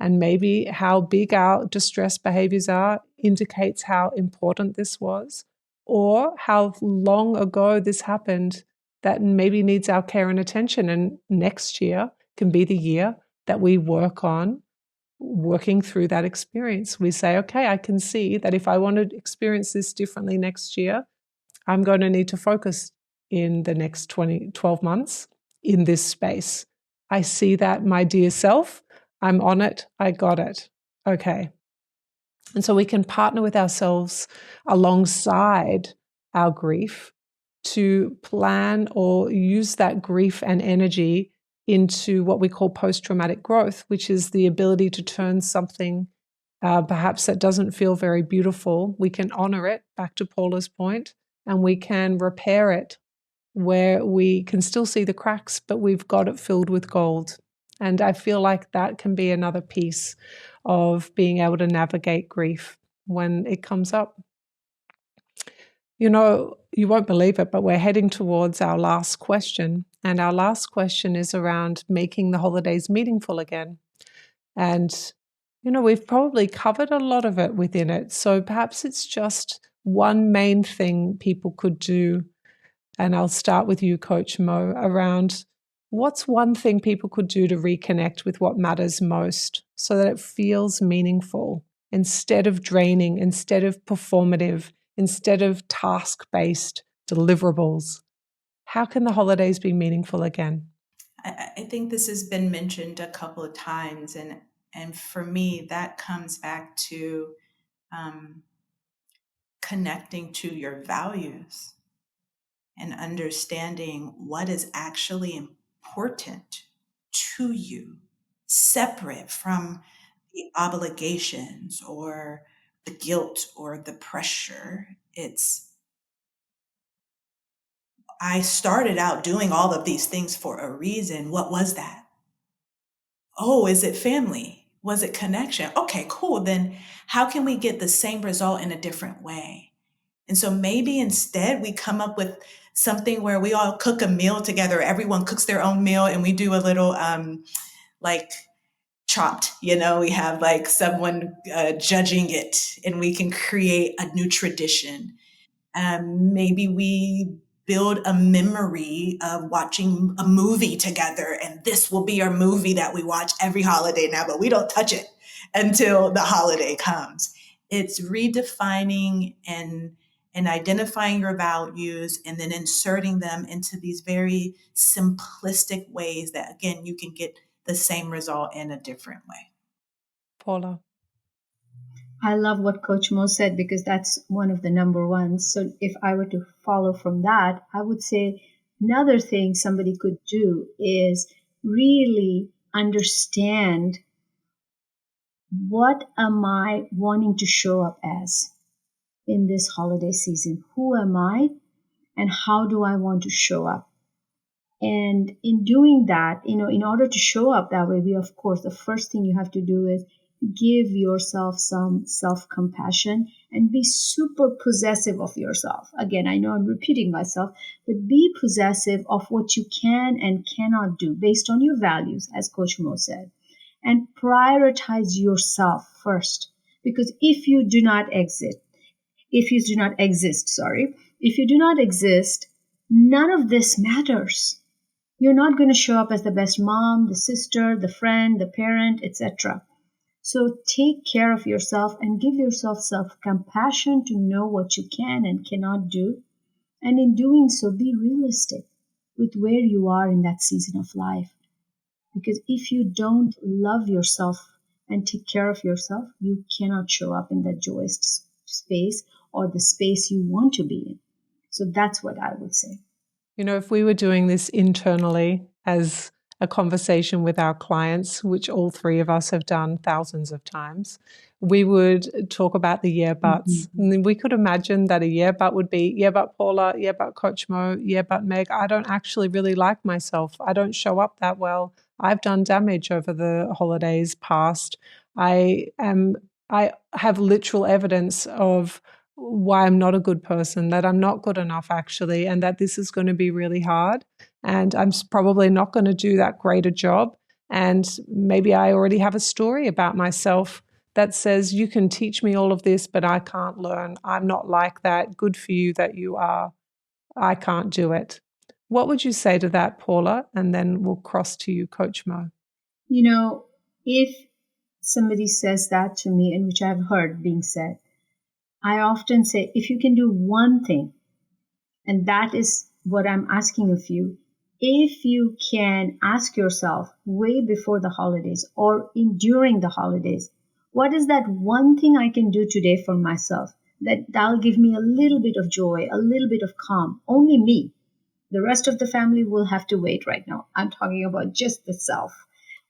and maybe how big our distressed behaviors are indicates how important this was, or how long ago this happened that maybe needs our care and attention. And next year can be the year that we work on working through that experience. We say, okay, I can see that if I want to experience this differently next year, I'm going to need to focus in the next 12 months in this space. I see that, my dear self. I'm on it. I got it. Okay. And so we can partner with ourselves alongside our grief to plan or use that grief and energy into what we call post-traumatic growth, which is the ability to turn something perhaps that doesn't feel very beautiful. We can honor it, back to Paula's point, and we can repair it where we can still see the cracks, but we've got it filled with gold. And I feel like that can be another piece of being able to navigate grief when it comes up. You know, you won't believe it, but we're heading towards our last question. And our last question is around making the holidays meaningful again. And, you know, we've probably covered a lot of it within it. So perhaps it's just one main thing people could do. And I'll start with you, Coach Mo, around what's one thing people could do to reconnect with what matters most so that it feels meaningful instead of draining, instead of performative, instead of task-based deliverables? How can the holidays be meaningful again? I think this has been mentioned a couple of times, and for me, that comes back to connecting to your values and understanding what is actually important to you, separate from the obligations or the guilt or the pressure. I started out doing all of these things for a reason. What was that? Oh, is it family? Was it connection? Okay, cool. Then how can we get the same result in a different way? And so maybe instead we come up with something where we all cook a meal together. Everyone cooks their own meal, and we do a little like chopped, we have like someone judging it, and we can create a new tradition. Maybe we build a memory of watching a movie together, and this will be our movie that we watch every holiday now, but we don't touch it until the holiday comes. It's redefining and identifying your values and then inserting them into these very simplistic ways that, again, you can get the same result in a different way. Paula. I love what Coach Mo said, because that's one of the number ones. So if I were to follow from that, I would say another thing somebody could do is really understand, what am I wanting to show up as in this holiday season? Who am I, and how do I want to show up? And in doing that, in order to show up that way, of course, the first thing you have to do is give yourself some self-compassion and be super possessive of yourself. Again, I know I'm repeating myself, but be possessive of what you can and cannot do based on your values, as Coach Mo said, and prioritize yourself first. Because if you do not exist, none of this matters. You're not going to show up as the best mom, the sister, the friend, the parent, etc. So take care of yourself and give yourself self-compassion to know what you can and cannot do. And in doing so, be realistic with where you are in that season of life. Because if you don't love yourself and take care of yourself, you cannot show up in that joyous space or the space you want to be in. So that's what I would say. If we were doing this internally as a conversation with our clients, which all three of us have done thousands of times, we would talk about the yeah buts. Mm-hmm. And we could imagine that a yeah but would be, yeah but Paula, yeah but Coach Mo, yeah but Meg, I don't actually really like myself. I don't show up that well. I've done damage over the holidays past. I have literal evidence of why I'm not a good person, that I'm not good enough actually, and that this is going to be really hard. And I'm probably not going to do that great a job. And maybe I already have a story about myself that says, you can teach me all of this, but I can't learn. I'm not like that. Good for you that you are. I can't do it. What would you say to that, Paula? And then we'll cross to you, Coach Mo. If somebody says that to me, and which I've heard being said, I often say, if you can do one thing, and that is what I'm asking of you, if you can ask yourself way before the holidays or during the holidays, what is that one thing I can do today for myself that'll give me a little bit of joy, a little bit of calm, only me. The rest of the family will have to wait right now. I'm talking about just the self.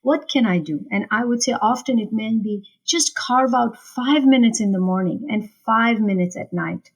What can I do? And I would say often it may be just carve out 5 minutes in the morning and 5 minutes at night.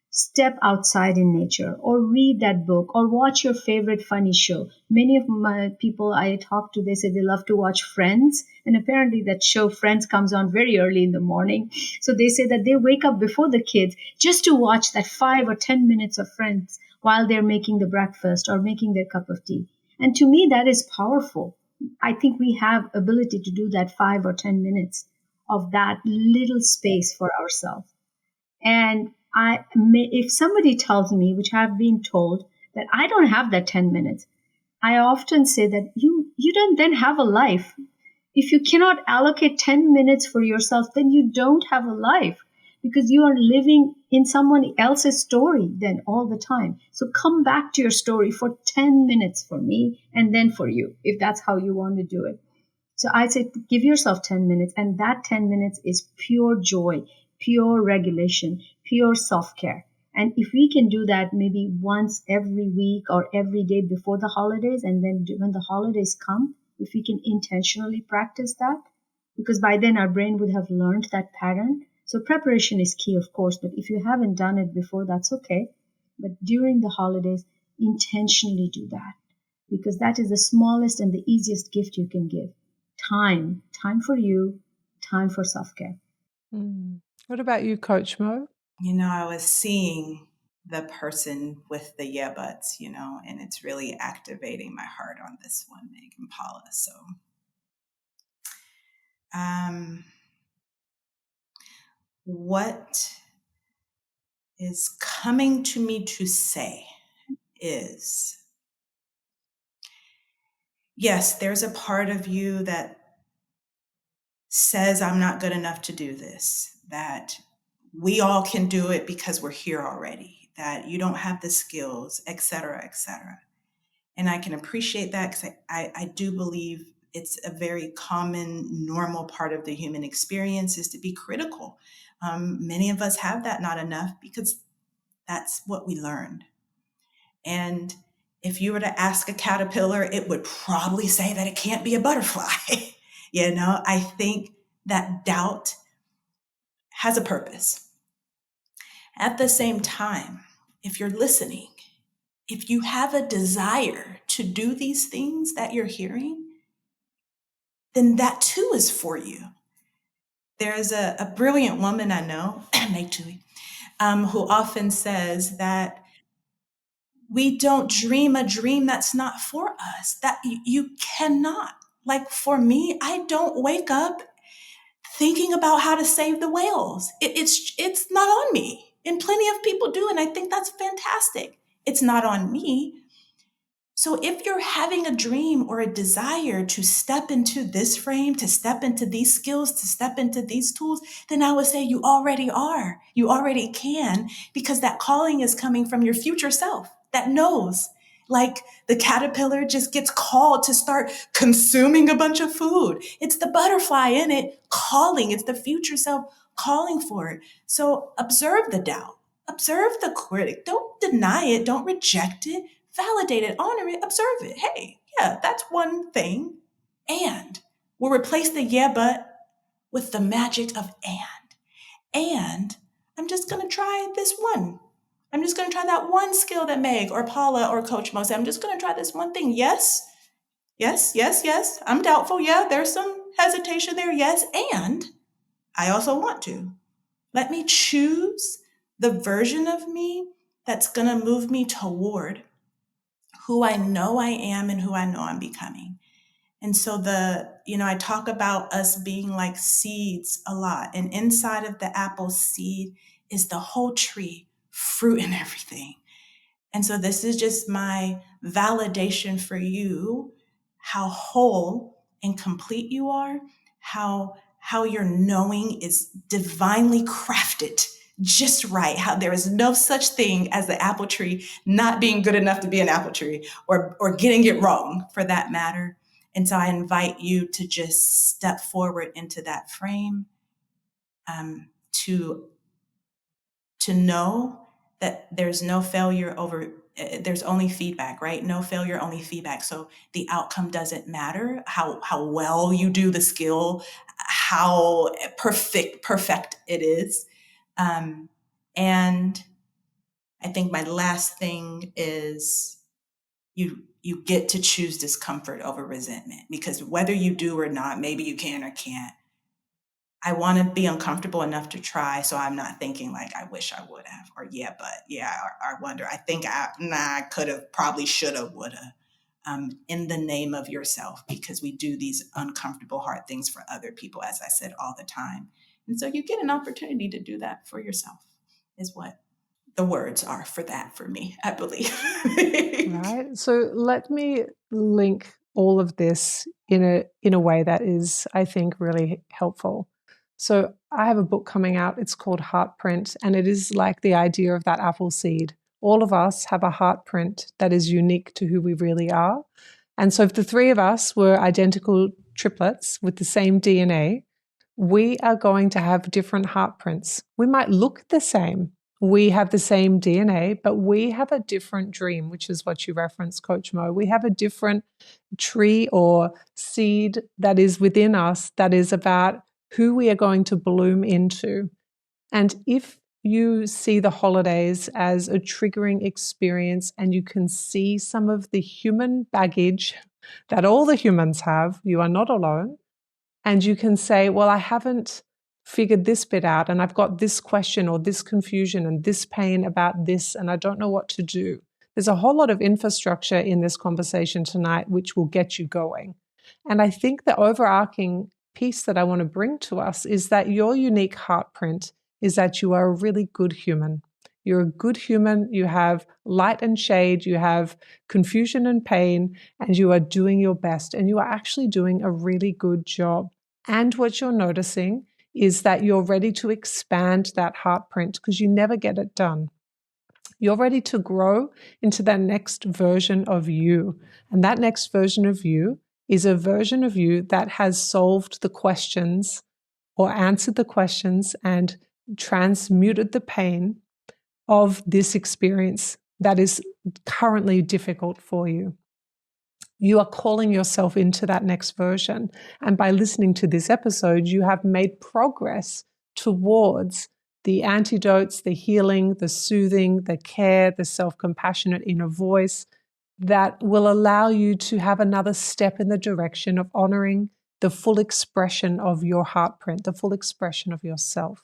Step outside in nature or read that book or watch your favorite funny show. Many of my people I talk to, they say they love to watch Friends. And apparently that show Friends comes on very early in the morning. So they say that they wake up before the kids just to watch that 5 or 10 minutes of Friends while they're making the breakfast or making their cup of tea. And to me, that is powerful. I think we have ability to do that 5 or 10 minutes of that little space for ourselves. And if somebody tells me, which I've been told, that I don't have that 10 minutes, I often say that you don't then have a life. If you cannot allocate 10 minutes for yourself, then you don't have a life because you are living in someone else's story then all the time. So come back to your story for 10 minutes for me and then for you, if that's how you want to do it. So I say give yourself 10 minutes, and that 10 minutes is pure joy, pure regulation, pure self-care. And if we can do that maybe once every week or every day before the holidays, and then when the holidays come, if we can intentionally practice that, because by then our brain would have learned that pattern. So preparation is key, of course, but if you haven't done it before, that's okay. But during the holidays, intentionally do that, because that is the smallest and the easiest gift you can give. Time for you, time for self-care. What about you, Coach Mo? I was seeing the person with the yeah buts, and it's really activating my heart on this one, Meg and Paula. So, what is coming to me to say is, yes, there's a part of you that says I'm not good enough to do this, that we all can do it because we're here already, that you don't have the skills, et cetera, et cetera. And I can appreciate that because I do believe it's a very common, normal part of the human experience is to be critical. Many of us have that not enough because that's what we learned. And if you were to ask a caterpillar, it would probably say that it can't be a butterfly. I think that doubt has a purpose. At the same time, if you're listening if you have a desire to do these things that you're hearing, then that too is for you. There's a brilliant woman I know, Tuohey, who often says that we don't dream a dream that's not for us, that you cannot. Like for me, I don't wake up thinking about how to save the whales. It's not on me. And plenty of people do, and I think that's fantastic. It's not on me. So if you're having a dream or a desire to step into this frame, to step into these skills, to step into these tools, then I would say you already are. You already can, because that calling is coming from your future self that knows. Like the caterpillar just gets called to start consuming a bunch of food. It's the butterfly in it calling. It's the future self calling for it. So observe the doubt. Observe the critic. Don't deny it. Don't reject it. Validate it, honor it, observe it. Hey, yeah, that's one thing. And we'll replace the yeah, but with the magic of and. And I'm just going to try this one. I'm just going to try that one skill that Meg or Paula or Coach Mo said. I'm just going to try this one thing. Yes, yes, yes, yes. I'm doubtful. Yeah, there's some hesitation there. Yes. And I also want to. Let me choose the version of me that's going to move me toward who I know I am and who I know I'm becoming. And so I talk about us being like seeds a lot. And inside of the apple seed is the whole tree, fruit and everything. And so this is just my validation for you, how whole and complete you are, how your knowing is divinely crafted just right, how there is no such thing as the apple tree not being good enough to be an apple tree, or getting it wrong for that matter. And so I invite you to just step forward into that frame, to know that there's no failure there's only feedback, right? No failure, only feedback. So the outcome doesn't matter, how well you do the skill, how perfect it is. And I think my last thing is you get to choose discomfort over resentment, because whether you do or not, maybe you can or can't, I want to be uncomfortable enough to try. So I'm not thinking like, I wish I would have, or yeah, but yeah, I wonder, I think I could have, probably should have, would have, in the name of yourself, because we do these uncomfortable, hard things for other people, as I said, all the time. And so you get an opportunity to do that for yourself, is what the words are for that for me, I believe. Right. So let me link all of this in a way that is, I think, really helpful. So I have a book coming out. It's called HeartPrint, and it is like the idea of that apple seed. All of us have a heartprint that is unique to who we really are. And so if the three of us were identical triplets with the same DNA, we are going to have different heartprints. We might look the same. We have the same DNA, but we have a different dream, which is what you referenced, Coach Mo. We have a different tree or seed that is within us that is about who we are going to bloom into. And if you see the holidays as a triggering experience and you can see some of the human baggage that all the humans have, you are not alone. And you can say, well, I haven't figured this bit out, and I've got this question or this confusion and this pain about this, and I don't know what to do. There's a whole lot of infrastructure in this conversation tonight which will get you going. And I think the overarching piece that I want to bring to us is that your unique heartprint is that you are a really good human. You're a good human. You have light and shade. You have confusion and pain, and you are doing your best, and you are actually doing a really good job. And what you're noticing is that you're ready to expand that heartprint because you never get it done. You're ready to grow into that next version of you. And that next version of you is a version of you that has solved the questions or answered the questions and transmuted the pain of this experience that is currently difficult for you. You are calling yourself into that next version. And by listening to this episode, you have made progress towards the antidotes, the healing, the soothing, the care, the self-compassionate inner voice that will allow you to have another step in the direction of honoring the full expression of your HeartPrint, the full expression of yourself.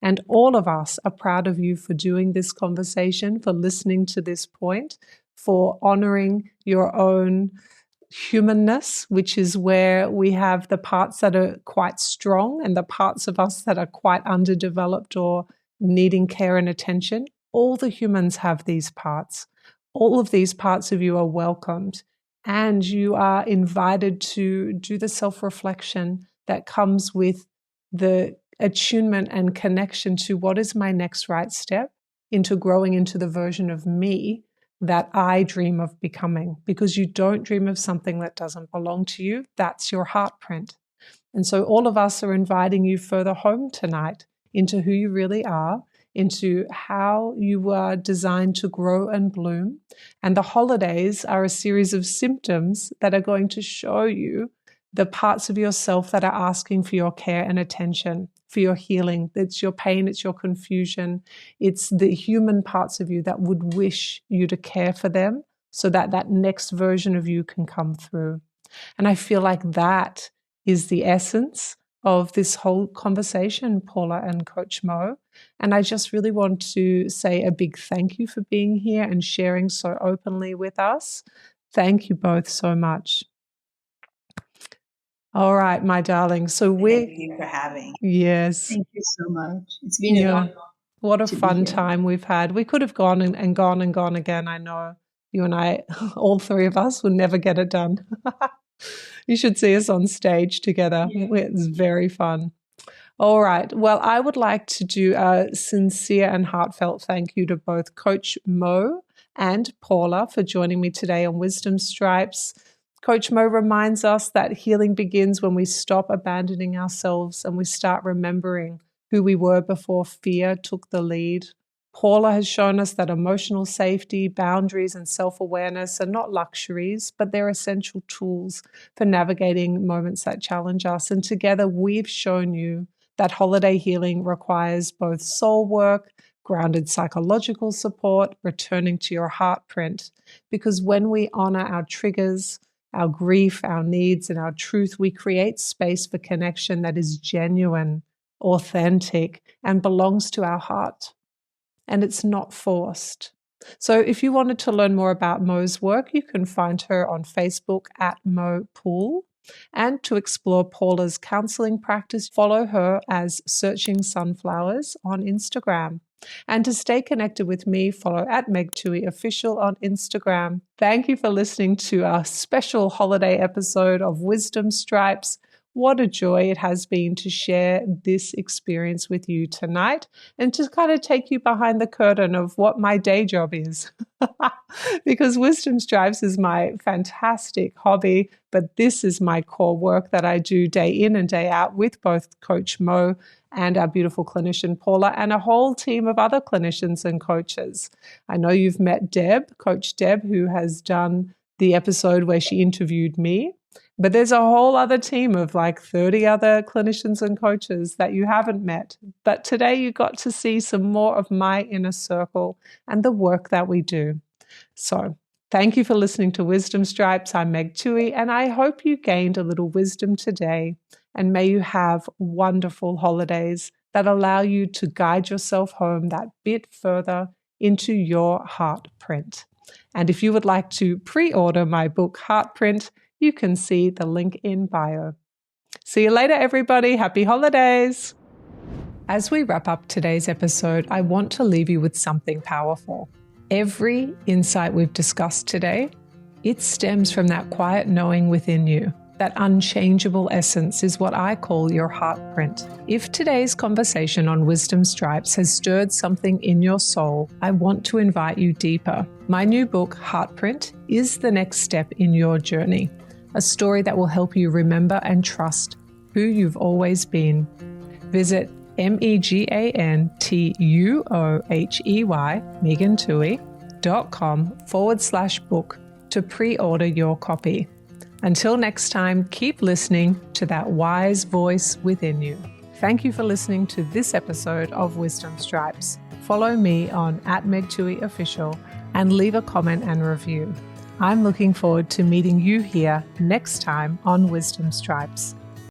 And all of us are proud of you for doing this conversation, for listening to this point, for honoring your own humanness, which is where we have the parts that are quite strong and the parts of us that are quite underdeveloped or needing care and attention. All the humans have these parts. All of these parts of you are welcomed, and you are invited to do the self-reflection that comes with the attunement and connection to what is my next right step into growing into the version of me that I dream of becoming, because you don't dream of something that doesn't belong to you. That's your HeartPrint. And so all of us are inviting you further home tonight into who you really are, into how you are designed to grow and bloom. And the holidays are a series of symptoms that are going to show you the parts of yourself that are asking for your care and attention, for your healing. It's your pain, it's your confusion. It's the human parts of you that would wish you to care for them so that that next version of you can come through. And I feel like that is the essence of this whole conversation, Paula and Coach Mo. And I just really want to say a big thank you for being here and sharing so openly with us. Thank you both so much. All right, my darling. So Thank you for having. Yes. Thank you so much. It's been a long what a fun time we've had. We could have gone and gone again. I know you and I, all three of us, would never get it done. You should see us on stage together. Yeah. It's very fun. All right. Well, I would like to do a sincere and heartfelt thank you to both Coach Mo and Paula for joining me today on Wisdom Stripes. Coach Mo reminds us that healing begins when we stop abandoning ourselves and we start remembering who we were before fear took the lead. Paula has shown us that emotional safety, boundaries, and self-awareness are not luxuries, but they're essential tools for navigating moments that challenge us. And together we've shown you that holiday healing requires both soul work, grounded psychological support, returning to your HeartPrint. Because when we honor our triggers, our grief, our needs, and our truth, we create space for connection that is genuine, authentic, and belongs to our heart. And it's not forced. So if you wanted to learn more about Mo's work, you can find her on Facebook at Mo Poole. And to explore Paula's counseling practice, follow her as Searching Sunflowers on Instagram. And to stay connected with me, follow at Meg Tuohey Official on Instagram. Thank you for listening to our special holiday episode of Wisdom Stripes. What a joy it has been to share this experience with you tonight and to kind of take you behind the curtain of what my day job is. Because Wisdom Stripes is my fantastic hobby, but this is my core work that I do day in and day out with both Coach Mo and our beautiful clinician Paula and a whole team of other clinicians and coaches. I know you've met Deb, Coach Deb, who has done the episode where she interviewed me. But there's a whole other team of like 30 other clinicians and coaches that you haven't met. But today you got to see some more of my inner circle and the work that we do. So thank you for listening to Wisdom Stripes. I'm Meg Tuohey, and I hope you gained a little wisdom today. And may you have wonderful holidays that allow you to guide yourself home that bit further into your HeartPrint. And if you would like to pre-order my book, HeartPrint, you can see the link in bio. See you later, everybody. Happy holidays. As we wrap up today's episode, I want to leave you with something powerful. Every insight we've discussed today, it stems from that quiet knowing within you. That unchangeable essence is what I call your HeartPrint. If today's conversation on Wisdom Stripes has stirred something in your soul, I want to invite you deeper. My new book, HeartPrint, is the next step in your journey. A story that will help you remember and trust who you've always been. Visit MEGANTUOHEY, megantuohey.com/book to pre-order your copy. Until next time, keep listening to that wise voice within you. Thank you for listening to this episode of Wisdom Stripes. Follow me on @MegTuoheyOfficial and leave a comment and review. I'm looking forward to meeting you here next time on Wisdom Stripes.